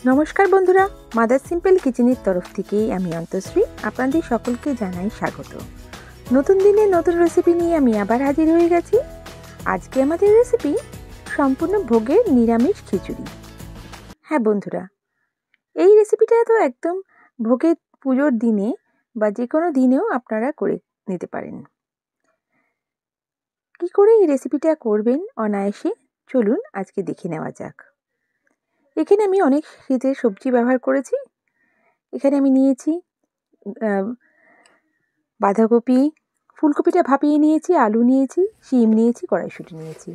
नमस्कार बंधुरा मादार सिम्पल किचेनर तरफ थेके आमी अंतश्री आपनादेर सकलके जानाई स्वागत। नतून दिने नतून रेसिपि निये आमी आबार हाजिर हये गेছি। आजके आमादेर रेसिपि सम्पूर्ण भोगेर निरामिष खिचुड़ी। हाँ बंधुरा, এই রেসিপিটা তো একদম ভোগের পুজোর দিনে বা যে কোনো দিনেও আপনারা করে নিতে পারেন। কি করে এই রেসিপিটা করবেন অনায়াসে চলুন আজকে দেখে নেওয়া যাক। এখানে আমি অনেক শীতের সবজি ব্যবহার করেছি। এখানে আমি নিয়েছি বাঁধাকপি, ফুলকপিটা ভাপিয়ে নিয়েছি, আলু নিয়েছি, শিম নিয়েছি, কড়াইশুঁটি নিয়েছি।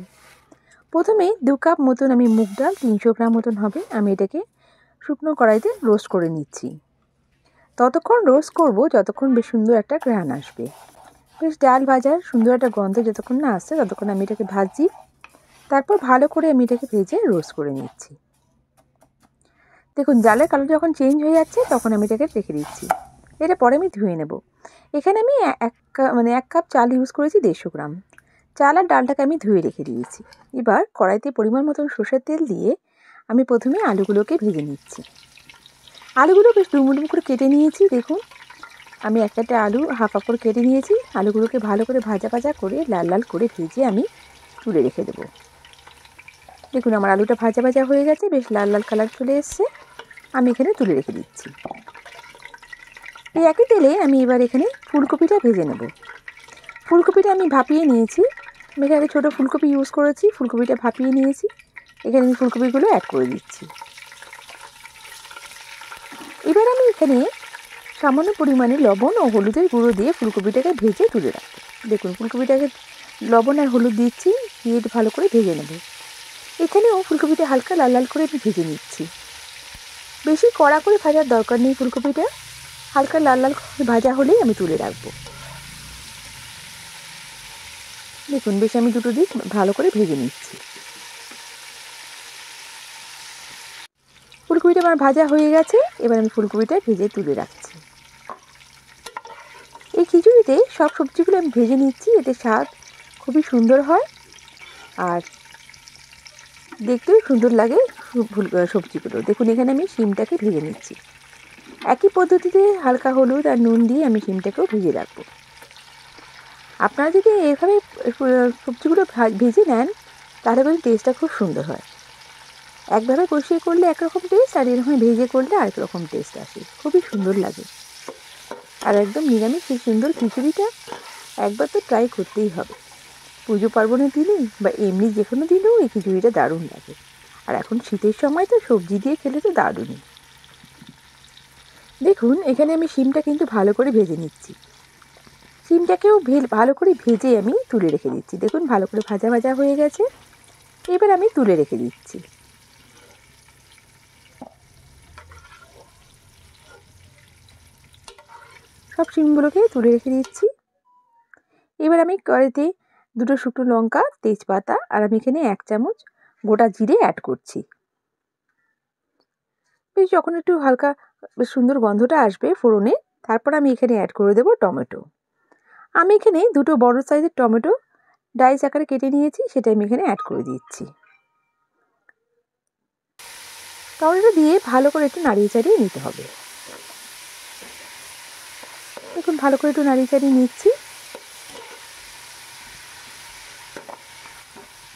প্রথমে 2 কাপ মতন আমি মুগ ডাল 300 গ্রাম মতন হবে, আমি এটাকে শুকনো কড়াইতে রোস্ট করে নিচ্ছি। ততক্ষণ রোস্ট করব যতক্ষণ বেশ সুন্দর একটা ঘ্রাণ আসবে। বেশ ডাল ভাজার সুন্দর একটা গন্ধ যতক্ষণ না আসছে ততক্ষণ আমি এটাকে ভাজি। তারপর ভালো করে আমি এটাকে ভেজে রোস্ট করে নিচ্ছি। দেখুন ডালের কালার যখন চেঞ্জ হয়ে যাচ্ছে তখন আমি এটাকে রেখে দিচ্ছি। এটা পরে আমি ধুয়ে নেব। এখানে আমি 1 কাপ চাল ইউজ করেছি 150 গ্রাম। চাল আর ডালটাকে আমি ধুয়ে রেখে দিয়েছি। এবার কড়াইতে পরিমাণ মতন সরষের তেল দিয়ে আমি প্রথমে আলুগুলোকে ভেজে নিচ্ছি। আলুগুলো বেশ ডুমো ডুমো করে কেটে নিয়েছি। দেখুন আমি একটা আলু হাফ করে কেটে নিয়েছি। আলুগুলোকে ভালো করে ভাজা করে লাল লাল করে ভেজে আমি তুলে রেখে দেবো। দেখুন আমার আলুটা ভাজা হয়ে গেছে, বেশ লাল লাল কালার চলে এসছে। আমি এখানে তুলে রেখে দিচ্ছি। এই একই তেলে আমি এবার এখানে ফুলকপিটা ভেজে নেব। ফুলকপিটা আমি ভাপিয়ে নিয়েছি। আমি এখানে ছোটো ফুলকপি ইউজ করেছি। ফুলকপিটা ভাপিয়ে নিয়েছি। এখানে আমি ফুলকপিগুলো অ্যাড করে দিচ্ছি। এবার আমি এখানে সামান্য পরিমাণে লবণ ও হলুদের গুঁড়ো দিয়ে ফুলকপিটাকে ভেজে তুলে রাখবো। দেখুন ফুলকপিটাকে লবণ আর হলুদ দিচ্ছি, দিয়ে ভালো করে ভেজে নেব। এখানেও ফুলকপিটা হালকা লাল লাল করে আমি ভেজে নিচ্ছি। বেশি কড়া করে ভাজার দরকার নেই, ফুলকপিটা হালকা লাল লাল ভাজা হলেই আমি তুলে রাখবো। দেখুন বেশ আমি দুটো দিক ভালো করে ভেজে নিচ্ছি। ফুলকপিটা আমার ভাজা হয়ে গেছে। এবার আমি ফুলকপিটা ভেজে তুলে রাখছি। এই খিচুড়িতে সব সবজিগুলো আমি ভেজে নিচ্ছি, এতে স্বাদ খুবই সুন্দর হয় আর দেখতেও সুন্দর লাগে সবজিগুলো। দেখুন এখানে আমি শিমটাকে ভেজে নিচ্ছি। একই পদ্ধতিতে হালকা হলুদ আর নুন দিয়ে আমি শিমটাকেও ভেজে রাখবো। আপনারা যদি এভাবে সবজিগুলো ভেজে নেন তাহলে কিন্তু টেস্টটা খুব সুন্দর হয়। একভাবে কষিয়ে করলে একরকম টেস্ট আর এরকম ভেজে করলে আরেক রকম টেস্ট আসে, খুবই সুন্দর লাগে। আর একদম নিরামিষ এই সুন্দর খিচুড়িটা একবার তো ট্রাই করতেই হবে। পুজো পার্বণের দিনে বা এমনি যে কোনো দিনেও এই খিচুড়িটা দারুণ লাগে। আর এখন শীতের সময় তো সবজি দিয়ে খেলে তো দারুণই। দেখুন এখানে আমি শিমটা কিন্তু ভালো করে ভেজে নিচ্ছি। শিমটাকেও ভালো করে ভেজে আমি তুলে রেখে দিচ্ছি। দেখুন ভালো করে ভাজা হয়ে গেছে। এবার আমি তুলে রেখে দিচ্ছি। সব শিমগুলোকে তুলে রেখে দিচ্ছি। এবার আমি কড়াইতে 2টো শুকনো লঙ্কা, তেজপাতা আর আমি এখানে 1 চামচ গোটা জিরে অ্যাড করছি। বেশ যখন একটু হালকা বেশ সুন্দর গন্ধটা আসবে ফোড়নে, তারপর আমি এখানে অ্যাড করে দেবো টমেটো। আমি এখানে 2টো বড় সাইজের টমেটো ডাইস আকারে কেটে নিয়েছি, সেটা আমি এখানে অ্যাড করে দিচ্ছি। টমেটো দিয়ে ভালো করে একটু নাড়িয়ে চাড়িয়ে নিতে হবে। দেখুন ভালো করে একটু নাড়িয়ে চাড়িয়ে নিচ্ছি।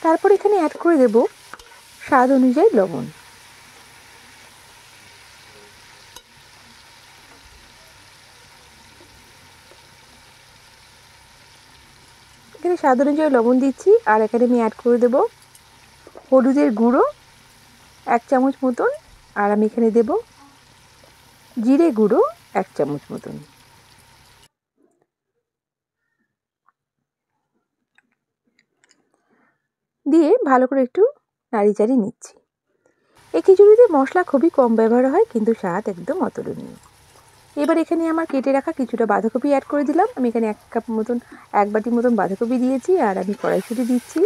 তারপর এখানে অ্যাড করে দেব স্বাদ অনুযায়ী লবণ। এখানে স্বাদ অনুযায়ী লবণ দিচ্ছি। আর এখানে আমি অ্যাড করে দেব হলুদের গুঁড়ো 1 চামচ মতন, আর আমি এখানে দেব জিরে গুঁড়ো 1 চামচ মতন। দিয়ে ভালো করে একটু নাড়িয়ে চাড়িয়ে নিচ্ছি। এই খিচুড়িতে মশলা খুবই কম ব্যবহার হয়, কিন্তু স্বাদ একদম অতুলনীয়। এবার এখানে আমার কেটে রাখা কিছুটা বাঁধাকপি অ্যাড করে দিলাম। আমি এখানে 1 বাটি মতন বাঁধাকপি দিয়েছি। আর আমি কড়াইশুঁটি দিচ্ছি।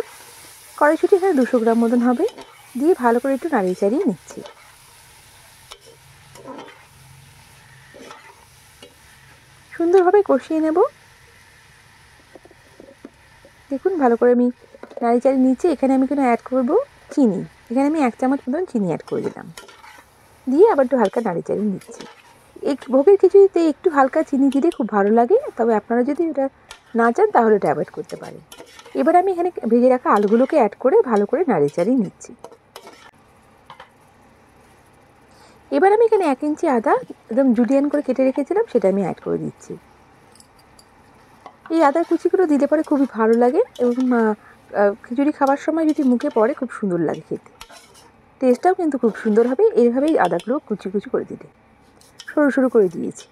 কড়াইশুঁটি এখানে 200 গ্রাম মতন হবে। দিয়ে ভালো করে একটু নাড়িয়ে চাড়িয়ে নিচ্ছি। সুন্দরভাবে কষিয়ে নেব। দেখুন ভালো করে আমি নাড়িয়ে চাড়িয়ে নিচ্ছি। এখানে আমি অ্যাড করব চিনি। এখানে আমি 1 চামচ মতন চিনি অ্যাড করে দিলাম। দিয়ে আবার একটু হালকা নাড়ি চাড়িয়ে নিচ্ছি। ভোগের খিচুড়িতে একটু হালকা চিনি দিলে খুব ভালো লাগে, তবে আপনারা যদি এটা না চান তাহলে এটা অ্যাভয়েড করতে পারেন। এবার আমি এখানে ভেজে রাখা আলুগুলোকে অ্যাড করে ভালো করে নাড়ি চাড়িয়ে নিচ্ছি। এবার আমি এখানে 1 ইঞ্চি আদা একদম জুলিয়ান করে কেটে রেখেছিলাম, সেটা আমি অ্যাড করে দিচ্ছি। এই আদার কুচিগুলো দিলে পরে খুবই ভালো লাগে এবং খিচুড়ি খাবার সময় যদি মুখে পড়ে খুব সুন্দর লাগে খেতে। টেস্টটাও কিন্তু খুব সুন্দর হবে এইভাবেই আদাগুলো কুচি কুচি করে দিলে। সরু সরু করে দিয়েছি।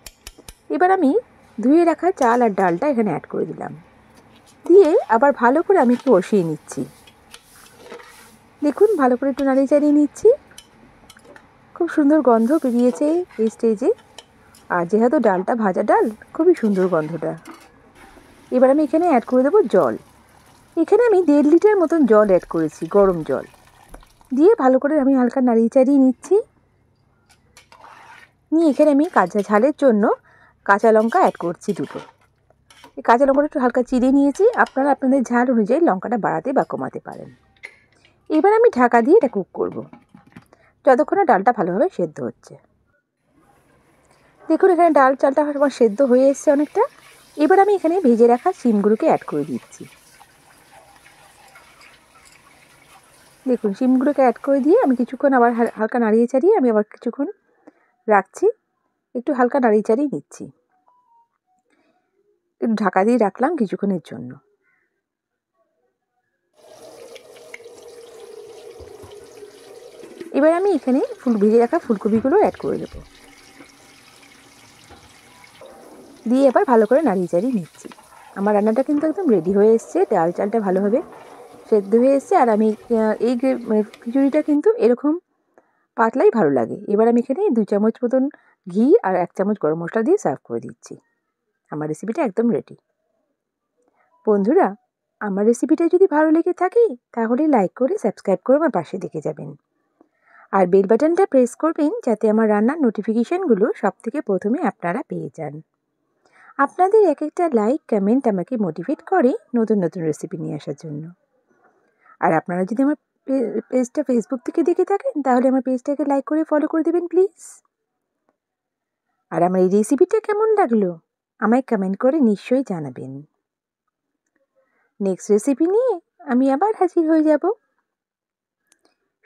এবার আমি ধুয়ে রাখা চাল আর ডালটা এখানে অ্যাড করে দিলাম, দিয়ে আবার ভালো করে আমি একটু কষিয়ে নিচ্ছি। দেখুন ভালো করে একটু নাড়িয়ে চাড়িয়ে নিচ্ছি। খুব সুন্দর গন্ধ বেরিয়েছে এই স্টেজে, আর যেহেতু ডালটা ভাজা ডাল খুবই সুন্দর গন্ধটা। এবার আমি এখানে অ্যাড করে দেবো জল। এখানে আমি 1.5 লিটার মতন জল অ্যাড করেছি, গরম জল দিয়ে ভালো করে আমি হালকা নাড়িয়ে চাড়িয়ে নিচ্ছি। নিয়ে এখানে আমি কাঁচা ঝালের জন্য কাঁচা লঙ্কা অ্যাড করছি 2টো। এই কাঁচা লঙ্কাটা একটু হালকা চিড়ে নিয়েছি, আপনারা আপনাদের ঝাল অনুযায়ী লঙ্কাটা বাড়াতে বা কমাতে পারেন। এবার আমি ঢাকা দিয়ে এটা কুক করব যতক্ষণ না ডালটা ভালোভাবে সেদ্ধ হচ্ছে। দেখুন এখানে ডাল চালটা আমার সেদ্ধ হয়ে এসছে অনেকটা। এবার আমি এখানে ভেজে রাখা শিমগুলোকে অ্যাড করে দিচ্ছি। দেখুন শিমগুলোকে অ্যাড করে দিয়ে আমি কিছুক্ষণ আবার হালকা নাড়িয়ে চাড়িয়ে আমি আবার কিছুক্ষণ রাখছি, একটু হালকা নাড়িয়ে চাড়িয়ে নিচ্ছি। একটু ঢাকা দিয়ে রাখলাম কিছুক্ষণের জন্য। এবার আমি এখানে ভেজে রাখা ফুলকপিগুলো অ্যাড করে দেবো, দিয়ে এবার ভালো করে নাড়িয়ে চাড়িয়ে নিচ্ছি। আমার রান্নাটা কিন্তু একদম রেডি হয়ে এসছে, ডাল চালটা ভালোভাবে সেদ্ধ হয়ে এসছে। আর আমি এই খিচুড়িটা কিন্তু এরকম পাতলাই ভালো লাগে। এবার আমি এখানে 2 চামচ মতন ঘি আর 1 চামচ গরম মশলা দিয়ে সার্ভ করে দিচ্ছি। আমার রেসিপিটা একদম রেডি। বন্ধুরা, আমার রেসিপিটা যদি ভালো লেগে থাকে তাহলে লাইক করে সাবস্ক্রাইব করে আমার পাশে থেকে যাবেন, আর বেল বাটনটা প্রেস করবেন যাতে আমার রান্নার নোটিফিকেশানগুলো সবথেকে প্রথমে আপনারা পেয়ে যান। আপনাদের এক একটা লাইক কমেন্ট আমাকে মোটিভেট করে নতুন নতুন রেসিপি নিয়ে আসার জন্য। আর আপনারা যদি আমার পেজটা ফেসবুক থেকে দেখে থাকেন তাহলে আমার পেজটাকে লাইক করে ফলো করে দেবেন প্লিজ। আর আমার এই রেসিপিটা কেমন লাগলো আমায় কমেন্ট করে নিশ্চয়ই জানাবেন। নেক্সট রেসিপি নিয়ে আমি আবার হাজির হয়ে যাব।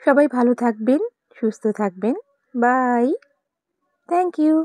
সবাই ভালো থাকবেন, সুস্থ থাকবেন। বাই। Thank you.